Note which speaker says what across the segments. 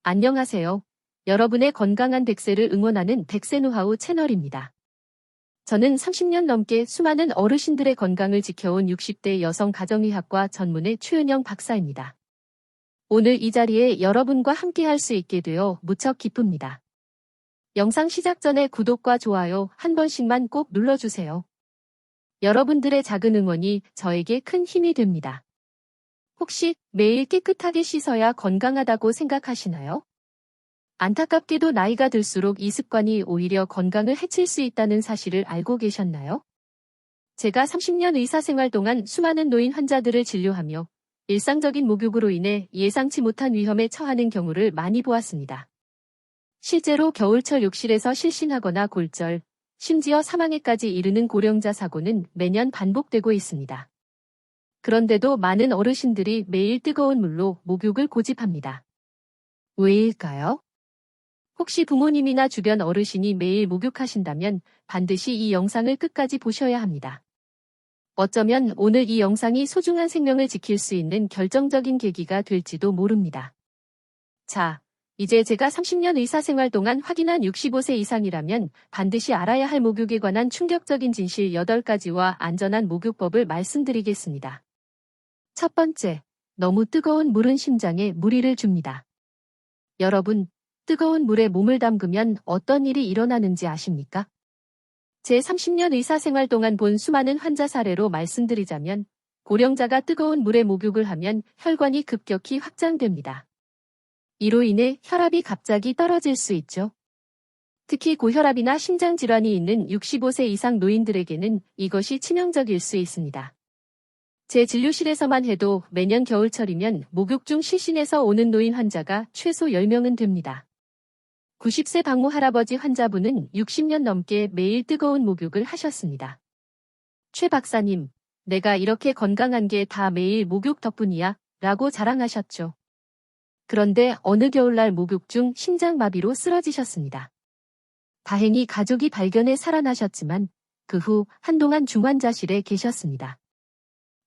Speaker 1: 안녕하세요. 여러분의 건강한 100세를 응원하는 100세 노하우 채널입니다. 저는 30년 넘게 수많은 어르신들의 건강을 지켜온 60대 여성 가정의학과 전문의 최은영 박사입니다. 오늘 이 자리에 여러분과 함께 할 수 있게 되어 무척 기쁩니다. 영상 시작 전에 구독과 좋아요 한 번씩만 꼭 눌러주세요. 여러분들의 작은 응원이 저에게 큰 힘이 됩니다. 혹시 매일 깨끗하게 씻어야 건강하다고 생각하시나요? 안타깝게도 나이가 들수록 이 습관이 오히려 건강을 해칠 수 있다는 사실을 알고 계셨나요? 제가 30년 의사생활 동안 수많은 노인 환자들을 진료하며 일상적인 목욕으로 인해 예상치 못한 위험에 처하는 경우를 많이 보았습니다. 실제로 겨울철 욕실에서 실신하거나 골절, 심지어 사망에까지 이르는 고령자 사고는 매년 반복되고 있습니다. 그런데도 많은 어르신들이 매일 뜨거운 물로 목욕을 고집합니다. 왜일까요? 혹시 부모님이나 주변 어르신이 매일 목욕하신다면 반드시 이 영상을 끝까지 보셔야 합니다. 어쩌면 오늘 이 영상이 소중한 생명을 지킬 수 있는 결정적인 계기가 될지도 모릅니다. 자, 이제 제가 30년 의사생활 동안 확인한 65세 이상이라면 반드시 알아야 할 목욕에 관한 충격적인 진실 8가지와 안전한 목욕법을 말씀드리겠습니다. 첫 번째, 너무 뜨거운 물은 심장에 무리를 줍니다. 여러분, 뜨거운 물에 몸을 담그면 어떤 일이 일어나는지 아십니까? 제 30년 의사생활 동안 본 수많은 환자 사례로 말씀드리자면 고령자가 뜨거운 물에 목욕을 하면 혈관이 급격히 확장됩니다. 이로 인해 혈압이 갑자기 떨어질 수 있죠. 특히 고혈압이나 심장질환이 있는 65세 이상 노인들에게는 이것이 치명적일 수 있습니다. 제 진료실에서만 해도 매년 겨울철이면 목욕 중 실신해서 오는 노인 환자가 최소 10명은 됩니다. 90세 박모 할아버지 환자분은 60년 넘게 매일 뜨거운 목욕을 하셨습니다. 최 박사님, 내가 이렇게 건강한 게 다 매일 목욕 덕분이야 라고 자랑하셨죠. 그런데 어느 겨울날 목욕 중 심장마비로 쓰러지셨습니다. 다행히 가족이 발견해 살아나셨지만 그 후 한동안 중환자실에 계셨습니다.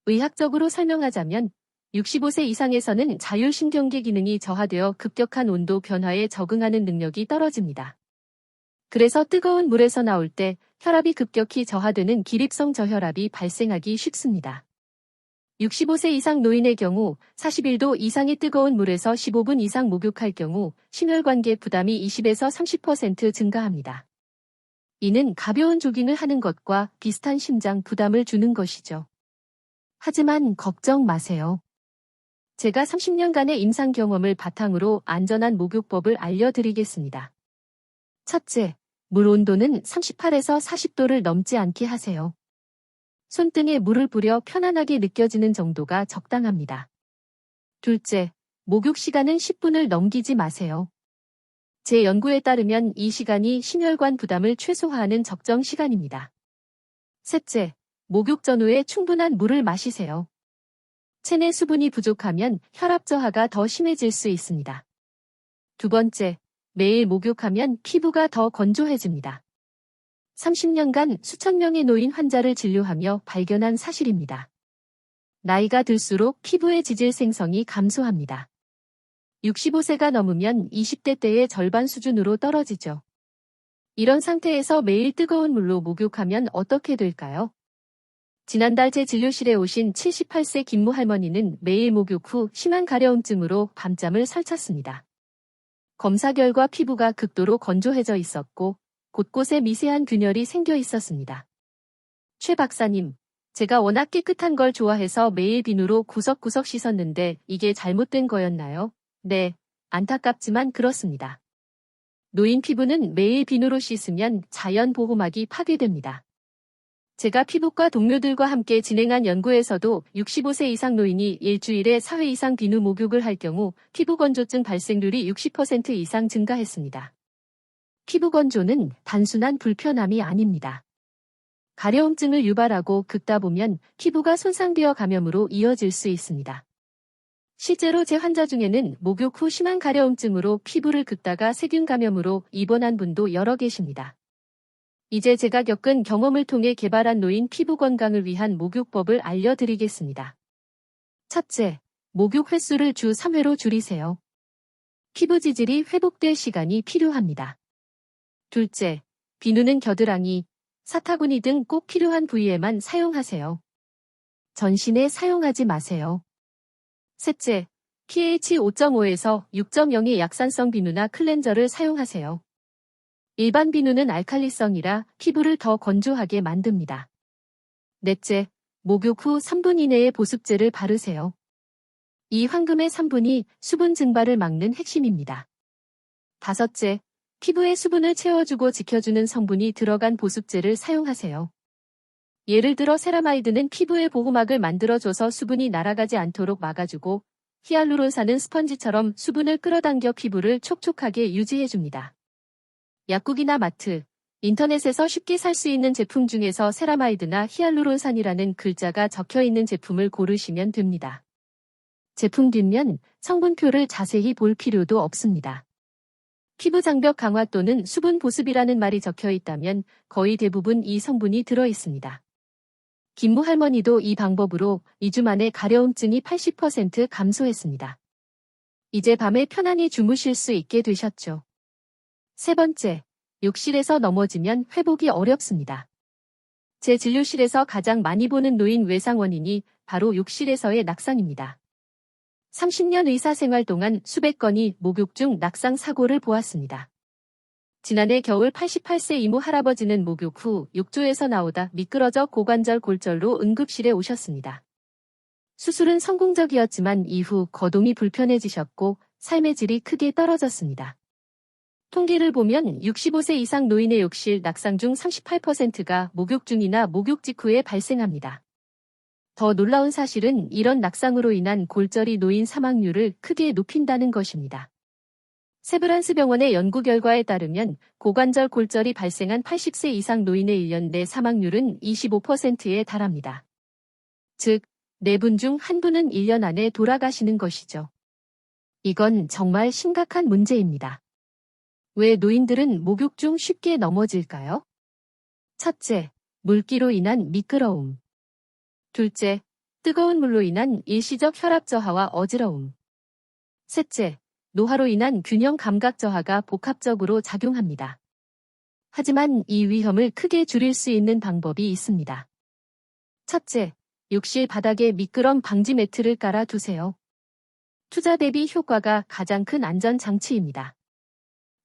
Speaker 1: 의학적으로 설명하자면 65세 이상에서는 자율신경계 기능이 저하되어 급격한 온도 변화에 적응하는 능력이 떨어집니다. 그래서 뜨거운 물에서 나올 때 혈압이 급격히 저하되는 기립성 저혈압이 발생하기 쉽습니다. 65세 이상 노인의 경우 41도 이상의 뜨거운 물에서 15분 이상 목욕할 경우 심혈관계 부담이 20에서 30% 증가합니다. 이는 가벼운 조깅을 하는 것과 비슷한 심장 부담을 주는 것이죠. 하지만 걱정 마세요. 제가 30년간의 임상 경험을 바탕으로 안전한 목욕법을 알려드리겠습니다. 첫째, 물 온도는 38에서 40도를 넘지 않게 하세요. 손등에 물을 뿌려 편안하게 느껴지는 정도가 적당합니다. 둘째, 목욕 시간은 10분을 넘기지 마세요. 제 연구에 따르면 이 시간이 심혈관 부담을 최소화하는 적정 시간입니다. 셋째, 목욕 전후에 충분한 물을 마시세요. 체내 수분이 부족하면 혈압 저하가 더 심해질 수 있습니다. 두 번째, 매일 목욕하면 피부가 더 건조해집니다. 30년간 수천 명의 노인 환자를 진료하며 발견한 사실입니다. 나이가 들수록 피부의 지질 생성이 감소합니다. 65세가 넘으면 20대 때의 절반 수준으로 떨어지죠. 이런 상태에서 매일 뜨거운 물로 목욕하면 어떻게 될까요? 지난달 제 진료실에 오신 78세 김모 할머니는 매일 목욕 후 심한 가려움증으로 밤잠을 설쳤습니다. 검사 결과 피부가 극도로 건조해져 있었고 곳곳에 미세한 균열이 생겨 있었습니다. 최 박사님, 제가 워낙 깨끗한 걸 좋아해서 매일 비누로 구석구석 씻었는데 이게 잘못된 거였나요? 네, 안타깝지만 그렇습니다. 노인 피부는 매일 비누로 씻으면 자연 보호막이 파괴됩니다. 제가 피부과 동료들과 함께 진행한 연구에서도 65세 이상 노인이 일주일에 4회 이상 비누 목욕을 할 경우 피부 건조증 발생률이 60% 이상 증가했습니다. 피부 건조는 단순한 불편함이 아닙니다. 가려움증을 유발하고 긁다 보면 피부가 손상되어 감염으로 이어질 수 있습니다. 실제로 제 환자 중에는 목욕 후 심한 가려움증으로 피부를 긁다가 세균 감염으로 입원한 분도 여러 계십니다. 이제 제가 겪은 경험을 통해 개발한 노인 피부 건강을 위한 목욕법을 알려드리겠습니다. 첫째, 목욕 횟수를 주 3회로 줄이세요. 피부 지질이 회복될 시간이 필요합니다. 둘째, 비누는 겨드랑이, 사타구니 등 꼭 필요한 부위에만 사용하세요. 전신에 사용하지 마세요. 셋째, pH 5.5에서 6.0의 약산성 비누나 클렌저를 사용하세요. 일반 비누는 알칼리성이라 피부를 더 건조하게 만듭니다. 넷째, 목욕 후 3분 이내에 보습제를 바르세요. 이 황금의 3분이 수분 증발을 막는 핵심입니다. 다섯째, 피부에 수분을 채워주고 지켜주는 성분이 들어간 보습제를 사용하세요. 예를 들어 세라마이드는 피부의 보호막을 만들어줘서 수분이 날아가지 않도록 막아주고 히알루론산은 스펀지처럼 수분을 끌어당겨 피부를 촉촉하게 유지해줍니다. 약국이나 마트, 인터넷에서 쉽게 살 수 있는 제품 중에서 세라마이드나 히알루론산이라는 글자가 적혀 있는 제품을 고르시면 됩니다. 제품 뒷면 성분표를 자세히 볼 필요도 없습니다. 피부 장벽 강화 또는 수분 보습이라는 말이 적혀 있다면 거의 대부분 이 성분이 들어 있습니다. 김모 할머니도 이 방법으로 2주 만에 가려움증이 80% 감소했습니다. 이제 밤에 편안히 주무실 수 있게 되셨죠. 세 번째, 욕실에서 넘어지면 회복이 어렵습니다. 제 진료실에서 가장 많이 보는 노인 외상 원인이 바로 욕실에서의 낙상입니다. 30년 의사 생활 동안 수백 건이 목욕 중 낙상 사고를 보았습니다. 지난해 겨울 88세 이모 할아버지는 목욕 후 욕조에서 나오다 미끄러져 고관절 골절로 응급실에 오셨습니다. 수술은 성공적이었지만 이후 거동이 불편해지셨고 삶의 질이 크게 떨어졌습니다. 통계를 보면 65세 이상 노인의 욕실 낙상 중 38%가 목욕 중이나 목욕 직후에 발생합니다. 더 놀라운 사실은 이런 낙상으로 인한 골절이 노인 사망률을 크게 높인다는 것입니다. 세브란스 병원의 연구 결과에 따르면 고관절 골절이 발생한 80세 이상 노인의 1년 내 사망률은 25%에 달합니다. 즉, 4분 중 1분은 1년 안에 돌아가시는 것이죠. 이건 정말 심각한 문제입니다. 왜 노인들은 목욕 중 쉽게 넘어질까요? 첫째, 물기로 인한 미끄러움. 둘째, 뜨거운 물로 인한 일시적 혈압 저하와 어지러움. 셋째, 노화로 인한 균형 감각 저하가 복합적으로 작용합니다. 하지만 이 위험을 크게 줄일 수 있는 방법이 있습니다. 첫째, 욕실 바닥에 미끄럼 방지 매트를 깔아 두세요. 투자 대비 효과가 가장 큰 안전 장치입니다.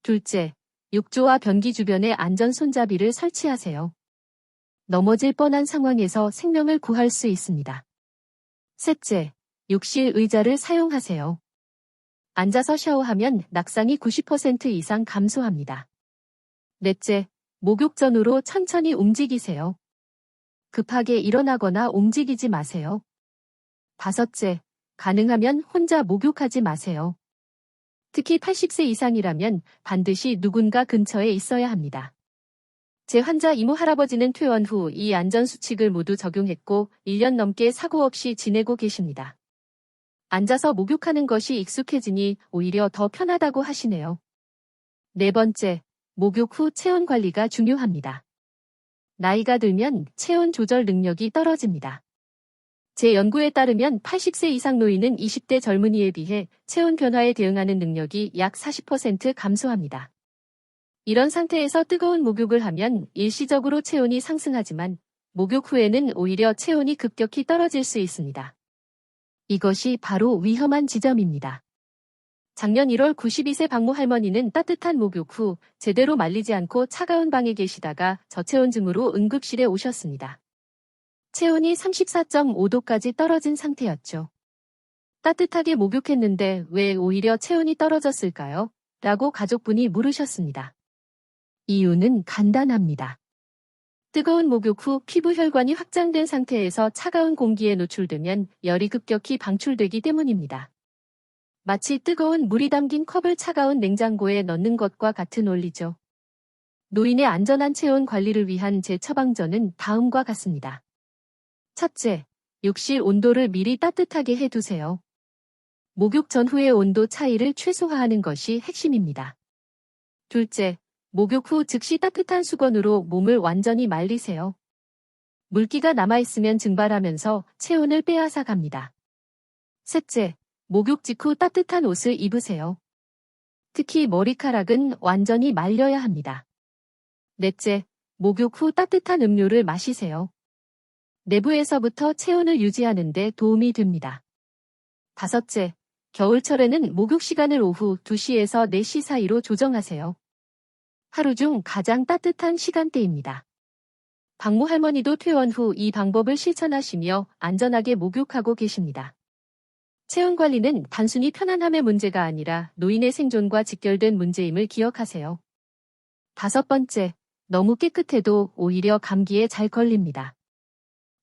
Speaker 1: 둘째, 욕조와 변기 주변에 안전 손잡이를 설치하세요. 넘어질 뻔한 상황에서 생명을 구할 수 있습니다. 셋째, 욕실 의자를 사용하세요. 앉아서 샤워하면 낙상이 90% 이상 감소합니다. 넷째, 목욕 전후로 천천히 움직이세요. 급하게 일어나거나 움직이지 마세요. 다섯째, 가능하면 혼자 목욕하지 마세요. 특히 80세 이상이라면 반드시 누군가 근처에 있어야 합니다. 제 환자 이모 할아버지는 퇴원 후 이 안전수칙을 모두 적용했고 1년 넘게 사고 없이 지내고 계십니다. 앉아서 목욕하는 것이 익숙해지니 오히려 더 편하다고 하시네요. 네 번째, 목욕 후 체온 관리가 중요합니다. 나이가 들면 체온 조절 능력이 떨어집니다. 제 연구에 따르면 80세 이상 노인은 20대 젊은이에 비해 체온 변화에 대응하는 능력이 약 40% 감소합니다. 이런 상태에서 뜨거운 목욕을 하면 일시적으로 체온이 상승하지만 목욕 후에는 오히려 체온이 급격히 떨어질 수 있습니다. 이것이 바로 위험한 지점입니다. 작년 1월 92세 박모 할머니는 따뜻한 목욕 후 제대로 말리지 않고 차가운 방에 계시다가 저체온증으로 응급실에 오셨습니다. 체온이 34.5도까지 떨어진 상태였죠. 따뜻하게 목욕했는데 왜 오히려 체온이 떨어졌을까요? 라고 가족분이 물으셨습니다. 이유는 간단합니다. 뜨거운 목욕 후 피부 혈관이 확장된 상태에서 차가운 공기에 노출되면 열이 급격히 방출되기 때문입니다. 마치 뜨거운 물이 담긴 컵을 차가운 냉장고에 넣는 것과 같은 원리죠. 노인의 안전한 체온 관리를 위한 제 처방전은 다음과 같습니다. 첫째, 욕실 온도를 미리 따뜻하게 해두세요. 목욕 전후의 온도 차이를 최소화하는 것이 핵심입니다. 둘째, 목욕 후 즉시 따뜻한 수건으로 몸을 완전히 말리세요. 물기가 남아있으면 증발하면서 체온을 빼앗아 갑니다. 셋째, 목욕 직후 따뜻한 옷을 입으세요. 특히 머리카락은 완전히 말려야 합니다. 넷째, 목욕 후 따뜻한 음료를 마시세요. 내부에서부터 체온을 유지하는 데 도움이 됩니다. 다섯째, 겨울철에는 목욕 시간을 오후 2시에서 4시 사이로 조정하세요. 하루 중 가장 따뜻한 시간대입니다. 박모 할머니도 퇴원 후 이 방법을 실천하시며 안전하게 목욕하고 계십니다. 체온 관리는 단순히 편안함의 문제가 아니라 노인의 생존과 직결된 문제임을 기억하세요. 다섯 번째, 너무 깨끗해도 오히려 감기에 잘 걸립니다.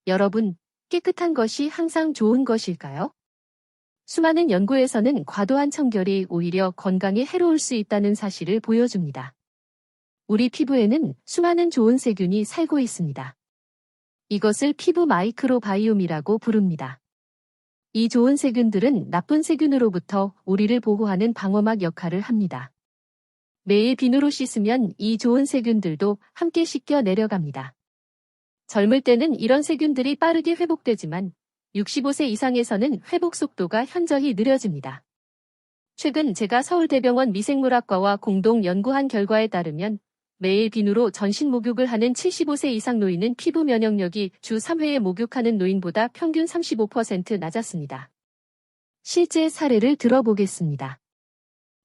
Speaker 1: 여러분, 깨끗한 것이 항상 좋은 것일까요? 수많은 연구에서는 과도한 청결이 오히려 건강에 해로울 수 있다는 사실을 보여줍니다. 우리 피부에는 수많은 좋은 세균이 살고 있습니다. 이것을 피부 마이크로바이옴이라고 부릅니다. 이 좋은 세균들은 나쁜 세균으로부터 우리를 보호하는 방어막 역할을 합니다. 매일 비누로 씻으면 이 좋은 세균들도 함께 씻겨 내려갑니다. 젊을 때는 이런 세균들이 빠르게 회복되지만 65세 이상에서는 회복 속도가 현저히 느려집니다. 최근 제가 서울대병원 미생물학과와 공동 연구한 결과에 따르면 매일 비누로 전신 목욕을 하는 75세 이상 노인은 피부 면역력이 주 3회에 목욕하는 노인보다 평균 35% 낮았습니다. 실제 사례를 들어보겠습니다.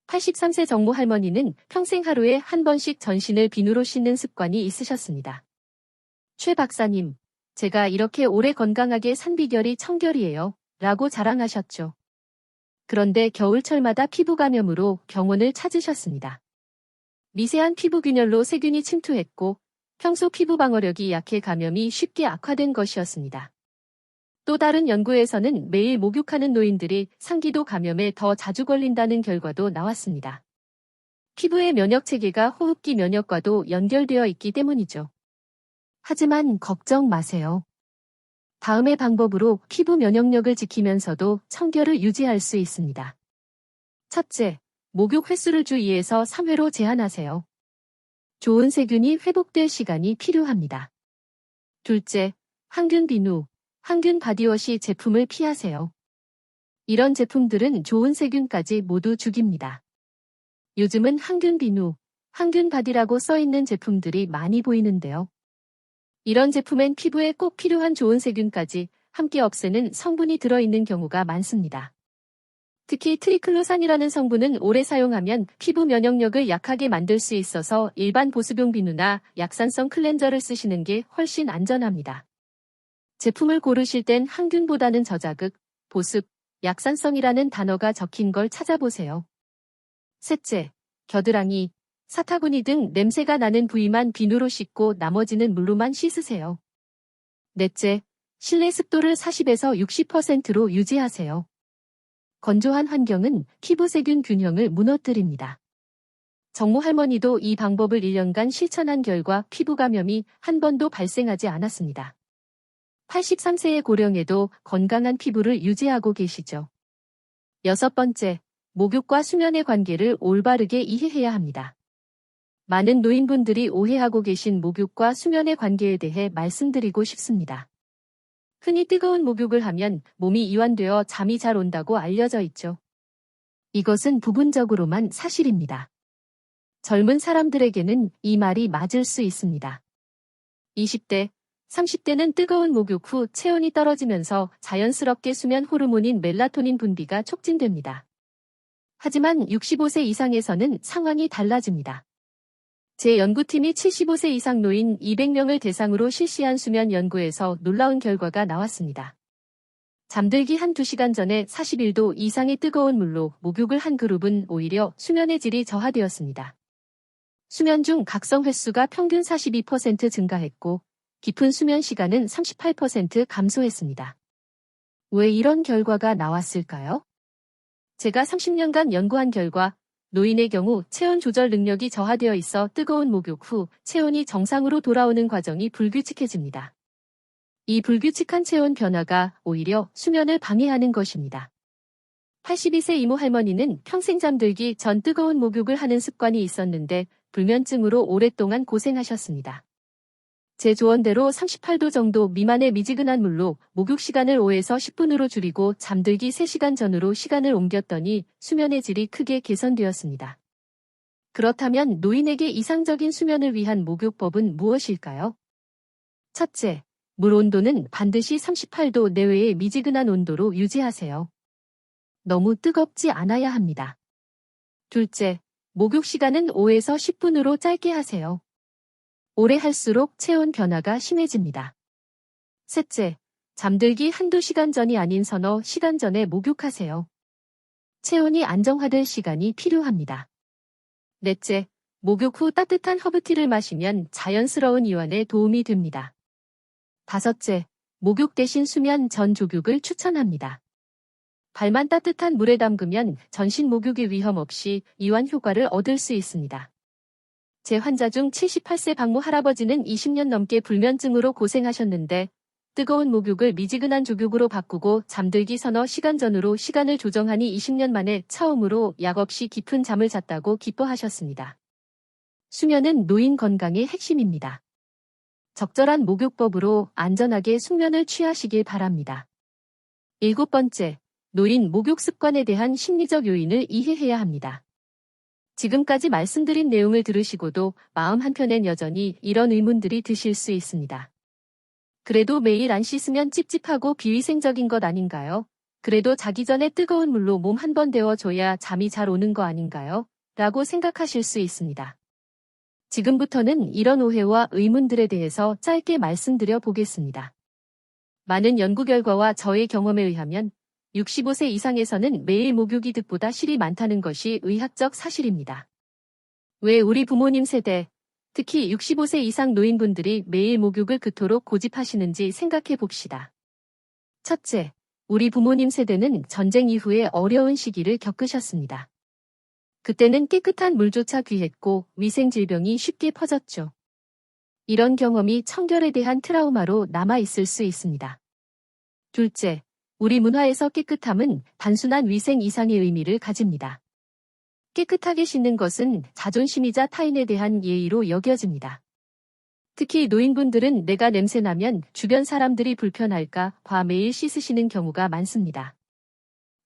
Speaker 1: 83세 정모 할머니는 평생 하루에 한 번씩 전신을 비누로 씻는 습관이 있으셨습니다. 최 박사님, 제가 이렇게 오래 건강하게 산 비결이 청결이에요. 라고 자랑하셨죠. 그런데 겨울철마다 피부 감염으로 병원을 찾으셨습니다. 미세한 피부 균열로 세균이 침투했고 평소 피부 방어력이 약해 감염이 쉽게 악화된 것이었습니다. 또 다른 연구에서는 매일 목욕하는 노인들이 상기도 감염에 더 자주 걸린다는 결과도 나왔습니다. 피부의 면역 체계가 호흡기 면역과도 연결되어 있기 때문이죠. 하지만 걱정 마세요. 다음의 방법으로 피부 면역력을 지키면서도 청결을 유지할 수 있습니다. 첫째, 목욕 횟수를 주 2에서 3회로 제한하세요. 좋은 세균이 회복될 시간이 필요합니다. 둘째, 항균 비누, 항균 바디워시 제품을 피하세요. 이런 제품들은 좋은 세균까지 모두 죽입니다. 요즘은 항균 비누, 항균 바디라고 써있는 제품들이 많이 보이는데요. 이런 제품엔 피부에 꼭 필요한 좋은 세균까지 함께 없애는 성분이 들어있는 경우가 많습니다. 특히 트리클로산이라는 성분은 오래 사용하면 피부 면역력을 약하게 만들 수 있어서 일반 보습용 비누나 약산성 클렌저를 쓰시는 게 훨씬 안전합니다. 제품을 고르실 땐 항균보다는 저자극, 보습, 약산성이라는 단어가 적힌 걸 찾아보세요. 셋째, 겨드랑이, 사타구니 등 냄새가 나는 부위만 비누로 씻고 나머지는 물로만 씻으세요. 넷째, 실내 습도를 40에서 60%로 유지하세요. 건조한 환경은 피부 세균 균형을 무너뜨립니다. 정모 할머니도 이 방법을 1년간 실천한 결과 피부 감염이 한 번도 발생하지 않았습니다. 83세의 고령에도 건강한 피부를 유지하고 계시죠. 여섯 번째, 목욕과 수면의 관계를 올바르게 이해해야 합니다. 많은 노인분들이 오해하고 계신 목욕과 수면의 관계에 대해 말씀드리고 싶습니다. 흔히 뜨거운 목욕을 하면 몸이 이완되어 잠이 잘 온다고 알려져 있죠. 이것은 부분적으로만 사실입니다. 젊은 사람들에게는 이 말이 맞을 수 있습니다. 20대, 30대는 뜨거운 목욕 후 체온이 떨어지면서 자연스럽게 수면 호르몬인 멜라토닌 분비가 촉진됩니다. 하지만 65세 이상에서는 상황이 달라집니다. 제 연구팀이 75세 이상 노인 200명을 대상으로 실시한 수면 연구에서 놀라운 결과가 나왔습니다. 잠들기 한 2시간 전에 41도 이상의 뜨거운 물로 목욕을 한 그룹은 오히려 수면의 질이 저하되었습니다. 수면 중 각성 횟수가 평균 42% 증가했고 깊은 수면 시간은 38% 감소했습니다. 왜 이런 결과가 나왔을까요? 제가 30년간 연구한 결과 노인의 경우 체온 조절 능력이 저하되어 있어 뜨거운 목욕 후 체온이 정상으로 돌아오는 과정이 불규칙해집니다. 이 불규칙한 체온 변화가 오히려 수면을 방해하는 것입니다. 82세 이모 할머니는 평생 잠들기 전 뜨거운 목욕을 하는 습관이 있었는데 불면증으로 오랫동안 고생하셨습니다. 제 조언대로 38도 정도 미만의 미지근한 물로 목욕 시간을 5에서 10분으로 줄이고 잠들기 3시간 전으로 시간을 옮겼더니 수면의 질이 크게 개선되었습니다. 그렇다면 노인에게 이상적인 수면을 위한 목욕법은 무엇일까요? 첫째, 물 온도는 반드시 38도 내외의 미지근한 온도로 유지하세요. 너무 뜨겁지 않아야 합니다. 둘째, 목욕 시간은 5에서 10분으로 짧게 하세요. 오래 할수록 체온 변화가 심해집니다. 셋째, 잠들기 한두 시간 전이 아닌 서너 시간 전에 목욕하세요. 체온이 안정화될 시간이 필요합니다. 넷째, 목욕 후 따뜻한 허브티를 마시면 자연스러운 이완에 도움이 됩니다. 다섯째, 목욕 대신 수면 전 족욕을 추천합니다. 발만 따뜻한 물에 담그면 전신 목욕의 위험 없이 이완 효과를 얻을 수 있습니다. 제 환자 중 78세 박모 할아버지는 20년 넘게 불면증으로 고생하셨는데 뜨거운 목욕을 미지근한 족욕으로 바꾸고 잠들기 서너 시간 전으로 시간을 조정하니 20년 만에 처음으로 약 없이 깊은 잠을 잤다고 기뻐하셨습니다. 수면은 노인 건강의 핵심입니다. 적절한 목욕법으로 안전하게 숙면을 취하시길 바랍니다. 7번째, 노인 목욕 습관에 대한 심리적 요인을 이해해야 합니다. 지금까지 말씀드린 내용을 들으시고도 마음 한켠엔 여전히 이런 의문들이 드실 수 있습니다. 그래도 매일 안 씻으면 찝찝하고 비위생적인 것 아닌가요? 그래도 자기 전에 뜨거운 물로 몸 한 번 데워줘야 잠이 잘 오는 거 아닌가요? 라고 생각하실 수 있습니다. 지금부터는 이런 오해와 의문들에 대해서 짧게 말씀드려 보겠습니다. 많은 연구 결과와 저의 경험에 의하면 65세 이상에서는 매일 목욕이 득보다 실이 많다는 것이 의학적 사실입니다. 왜 우리 부모님 세대, 특히 65세 이상 노인분들이 매일 목욕을 그토록 고집하시는지 생각해 봅시다. 첫째, 우리 부모님 세대는 전쟁 이후에 어려운 시기를 겪으셨습니다. 그때는 깨끗한 물조차 귀했고 위생 질병이 쉽게 퍼졌죠. 이런 경험이 청결에 대한 트라우마로 남아있을 수 있습니다. 둘째, 우리 문화에서 깨끗함은 단순한 위생 이상의 의미를 가집니다. 깨끗하게 씻는 것은 자존심이자 타인에 대한 예의로 여겨집니다. 특히 노인분들은 내가 냄새나면 주변 사람들이 불편할까 봐 매일 씻으시는 경우가 많습니다.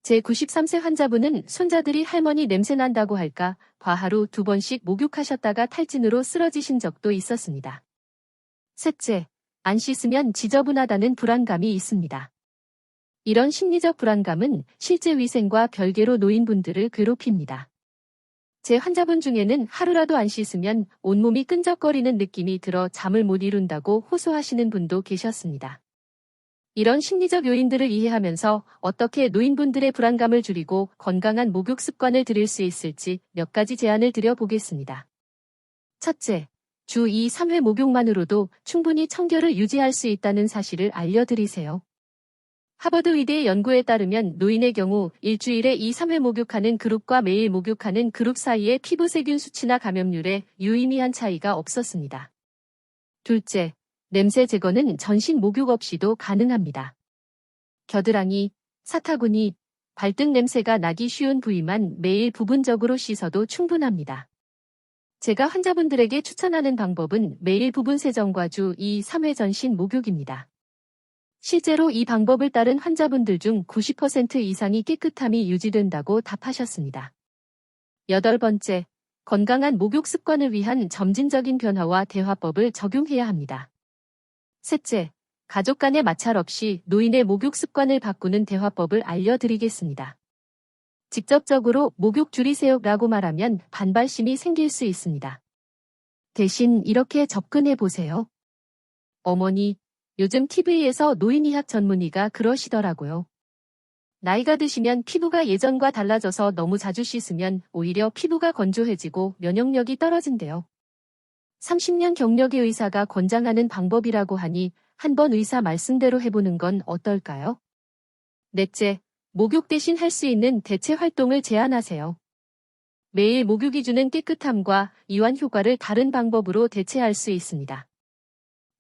Speaker 1: 제 93세 환자분은 손자들이 할머니 냄새난다고 할까 봐 하루 2번씩 목욕하셨다가 탈진으로 쓰러지신 적도 있었습니다. 셋째, 안 씻으면 지저분하다는 불안감이 있습니다. 이런 심리적 불안감은 실제 위생과 별개로 노인분들을 괴롭힙니다. 제 환자분 중에는 하루라도 안 씻으면 온몸이 끈적거리는 느낌이 들어 잠을 못 이룬다고 호소하시는 분도 계셨습니다. 이런 심리적 요인들을 이해하면서 어떻게 노인분들의 불안감을 줄이고 건강한 목욕 습관을 들일 수 있을지 몇 가지 제안을 드려보겠습니다. 첫째, 주 2, 3회 목욕만으로도 충분히 청결을 유지할 수 있다는 사실을 알려드리세요. 하버드 의대의 연구에 따르면 노인의 경우 일주일에 2, 3회 목욕하는 그룹과 매일 목욕하는 그룹 사이의 피부 세균 수치나 감염률에 유의미한 차이가 없었습니다. 둘째, 냄새 제거는 전신 목욕 없이도 가능합니다. 겨드랑이, 사타구니, 발등 냄새가 나기 쉬운 부위만 매일 부분적으로 씻어도 충분합니다. 제가 환자분들에게 추천하는 방법은 매일 부분 세정과 주 2, 3회 전신 목욕입니다. 실제로 이 방법을 따른 환자분들 중 90% 이상이 깨끗함이 유지된다고 답하셨습니다. 8번째, 건강한 목욕 습관을 위한 점진적인 변화와 대화법을 적용해야 합니다. 셋째, 가족 간의 마찰 없이 노인의 목욕 습관을 바꾸는 대화법을 알려드리겠습니다. 직접적으로 목욕 줄이세요라고 말하면 반발심이 생길 수 있습니다. 대신 이렇게 접근해 보세요. 어머니, 요즘 TV에서 노인의학 전문의가 그러시더라고요. 나이가 드시면 피부가 예전과 달라져서 너무 자주 씻으면 오히려 피부가 건조해지고 면역력이 떨어진대요. 30년 경력의 의사가 권장하는 방법이라고 하니 한번 의사 말씀대로 해보는 건 어떨까요? 넷째, 목욕 대신 할 수 있는 대체 활동을 제안하세요. 매일 목욕이 주는 깨끗함과 이완 효과를 다른 방법으로 대체할 수 있습니다.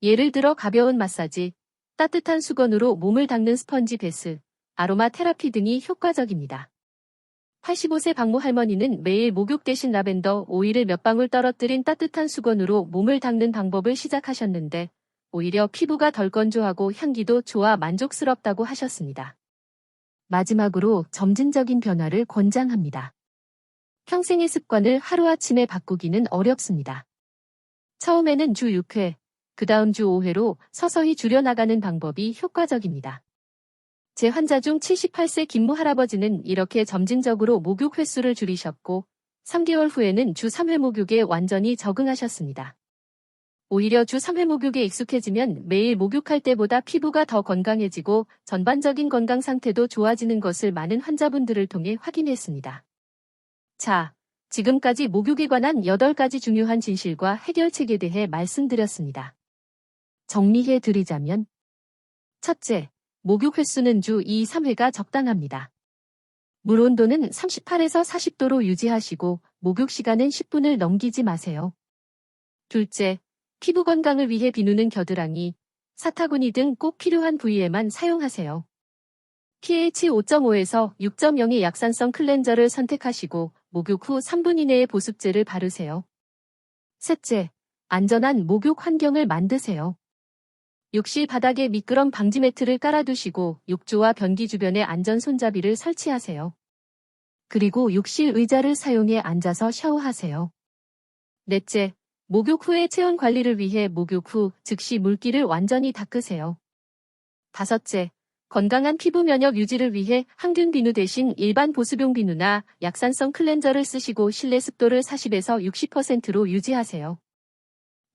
Speaker 1: 예를 들어 가벼운 마사지, 따뜻한 수건으로 몸을 닦는 스펀지 베스, 아로마 테라피 등이 효과적입니다. 85세 박모 할머니는 매일 목욕 대신 라벤더 오일을 몇 방울 떨어뜨린 따뜻한 수건으로 몸을 닦는 방법을 시작하셨는데 오히려 피부가 덜 건조하고 향기도 좋아 만족스럽다고 하셨습니다. 마지막으로 점진적인 변화를 권장합니다. 평생의 습관을 하루아침에 바꾸기는 어렵습니다. 처음에는 주 6회, 그 다음 주 5회로 서서히 줄여나가는 방법이 효과적입니다. 제 환자 중 78세 김모 할아버지는 이렇게 점진적으로 목욕 횟수를 줄이셨고 3개월 후에는 주 3회 목욕에 완전히 적응하셨습니다. 오히려 주 3회 목욕에 익숙해지면 매일 목욕할 때보다 피부가 더 건강해지고 전반적인 건강 상태도 좋아지는 것을 많은 환자분들을 통해 확인했습니다. 자, 지금까지 목욕에 관한 8가지 중요한 진실과 해결책에 대해 말씀드렸습니다. 정리해 드리자면 첫째, 목욕 횟수는 주 2, 3회가 적당합니다. 물 온도는 38에서 40도로 유지하시고 목욕 시간은 10분을 넘기지 마세요. 둘째, 피부 건강을 위해 비누는 겨드랑이, 사타구니 등 꼭 필요한 부위에만 사용하세요. pH 5.5에서 6.0의 약산성 클렌저를 선택하시고 목욕 후 3분 이내에 보습제를 바르세요. 셋째, 안전한 목욕 환경을 만드세요. 욕실 바닥에 미끄럼 방지 매트를 깔아두시고 욕조와 변기 주변에 안전 손잡이를 설치하세요. 그리고 욕실 의자를 사용해 앉아서 샤워하세요. 넷째, 목욕 후의 체온 관리를 위해 목욕 후 즉시 물기를 완전히 닦으세요. 다섯째, 건강한 피부 면역 유지를 위해 항균 비누 대신 일반 보습용 비누나 약산성 클렌저를 쓰시고 실내 습도를 40에서 60%로 유지하세요.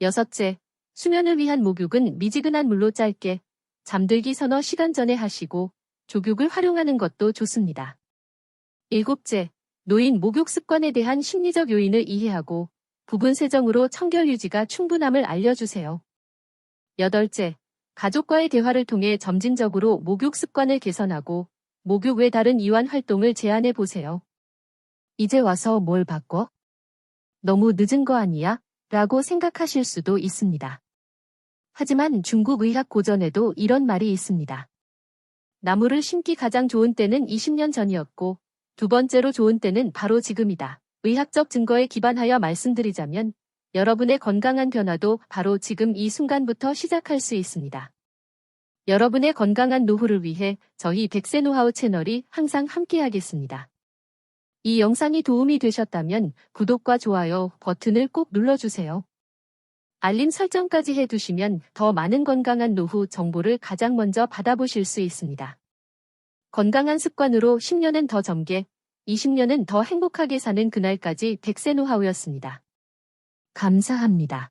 Speaker 1: 여섯째, 수면을 위한 목욕은 미지근한 물로 짧게 잠들기 서너 시간 전에 하시고 족욕을 활용하는 것도 좋습니다. 일곱째, 노인 목욕 습관에 대한 심리적 요인을 이해하고 부분 세정으로 청결 유지가 충분함을 알려주세요. 여덟째, 가족과의 대화를 통해 점진적으로 목욕 습관을 개선하고 목욕 외 다른 이완 활동을 제안해 보세요. 이제 와서 뭘 바꿔? 너무 늦은 거 아니야? 라고 생각하실 수도 있습니다. 하지만 중국 의학 고전에도 이런 말이 있습니다. 나무를 심기 가장 좋은 때는 20년 전이었고 두 번째로 좋은 때는 바로 지금이다. 의학적 증거에 기반하여 말씀드리자면 여러분의 건강한 변화도 바로 지금 이 순간부터 시작할 수 있습니다. 여러분의 건강한 노후를 위해 저희 백세 노하우 채널이 항상 함께하겠습니다. 이 영상이 도움이 되셨다면 구독과 좋아요 버튼을 꼭 눌러주세요. 알림 설정까지 해두시면 더 많은 건강한 노후 정보를 가장 먼저 받아보실 수 있습니다. 건강한 습관으로 10년은 더 젊게, 20년은 더 행복하게 사는 그날까지 백세 노하우였습니다. 감사합니다.